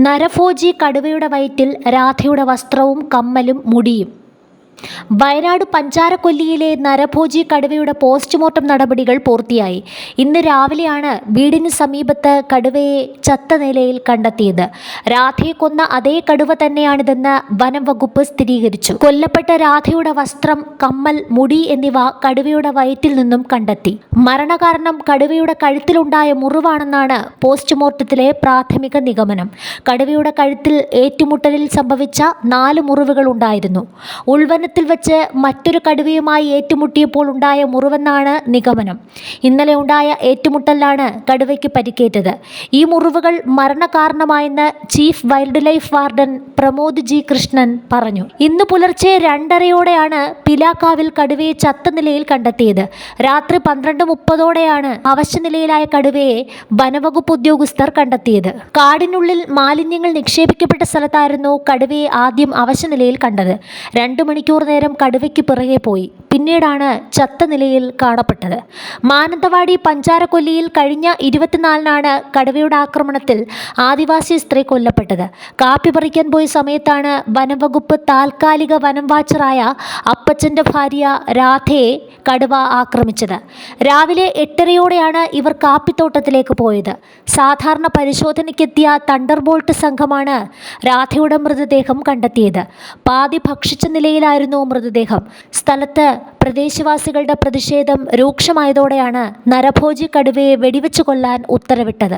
നരഭോജി കടുവയുടെ വയറ്റിൽ രാധയുടെ വസ്ത്രവും കമ്മലും മുടിയും. വയനാട് പഞ്ചാരക്കൊല്ലിയിലെ നരഭോജി കടുവയുടെ പോസ്റ്റ്മോർട്ടം നടപടികൾ പൂർത്തിയായി. ഇന്ന് രാവിലെയാണ് വീടിന് സമീപത്ത് കടുവയെ ചത്ത നിലയിൽ കണ്ടെത്തിയത്. രാധയെ കൊന്ന അതേ കടുവ തന്നെയാണിതെന്ന് വനം വകുപ്പ് സ്ഥിരീകരിച്ചു. കൊല്ലപ്പെട്ട രാധയുടെ വസ്ത്രം, കമ്മൽ, മുടി എന്നിവ കടുവയുടെ വയറ്റിൽ നിന്നും കണ്ടെത്തി. മരണകാരണം കടുവയുടെ കഴുത്തിലുണ്ടായ മുറിവാണെന്നാണ് പോസ്റ്റ്മോർട്ടത്തിലെ പ്രാഥമിക നിഗമനം. കടുവയുടെ കഴുത്തിൽ ഏറ്റുമുട്ടലിൽ സംഭവിച്ച 4 മുറിവുകൾ ഉണ്ടായിരുന്നു. ഉൾവനത്തിൽ വെച്ച് മറ്റൊരു കടുവയുമായി ഏറ്റുമുട്ടിയപ്പോൾ ഉണ്ടായ മുറിവെന്നാണ് നിഗമനം. ഇന്നലെ ഉണ്ടായ ഏറ്റുമുട്ടലിലാണ് കടുവയ്ക്ക് പരിക്കേറ്റത്. ഈ മുറിവുകൾ മരണകാരണമായെന്ന് chief wildlife warden Pramod G Krishnan പറഞ്ഞു. ഇന്ന് പുലർച്ചെ 2:30-ഓടെയാണ് പിലാക്കാവിൽ കടുവയെ ചത്ത നിലയിൽ കണ്ടെത്തിയത്. രാത്രി 12:30-ഓടെയാണ് അവശനിലയിലായ കടുവയെ വനവകുപ്പ് ഉദ്യോഗസ്ഥർ കണ്ടെത്തിയത്. കാടിനുള്ളിൽ മാലിന്യങ്ങൾ നിക്ഷേപിക്കപ്പെട്ട സ്ഥലത്തായിരുന്നു കടുവയെ ആദ്യം അവശനിലയിൽ കണ്ടത്. 2 മണിക്കൂർ നേരം കടുവയ്ക്ക് പിറകെ പോയി. പിന്നീടാണ് ചത്ത നിലയിൽ കാണപ്പെട്ടത്. മാനന്തവാടി പഞ്ചാരക്കൊല്ലിയിൽ കഴിഞ്ഞ 24-നാണ് കടുവയുടെ ആക്രമണത്തിൽ ആദിവാസി സ്ത്രീ കൊല്ലപ്പെട്ടത്. കാപ്പി പറിക്കാൻ പോയ സമയത്താണ് വനംവകുപ്പ് താൽക്കാലിക വനം വാച്ചറായ അപ്പച്ചൻ്റെ ഭാര്യ രാധയെ കടുവ ആക്രമിച്ചത്. രാവിലെ 8:30-ഓടെയാണ് ഇവർ കാപ്പിത്തോട്ടത്തിലേക്ക് പോയത്. സാധാരണ പരിശോധനയ്ക്കെത്തിയ തണ്ടർബോൾട്ട് സംഘമാണ് രാധയുടെ മൃതദേഹം കണ്ടെത്തിയത്. പാതി ഭക്ഷിച്ച നിലയിലായിരുന്നു മൃതദേഹം. സ്ഥലത്ത് പ്രദേശവാസികളുടെ പ്രതിഷേധം രൂക്ഷമായതോടെയാണ് നരഭോജി കടുവയെ വെടിവെച്ച് കൊല്ലാൻ ഉത്തരവിട്ടത്.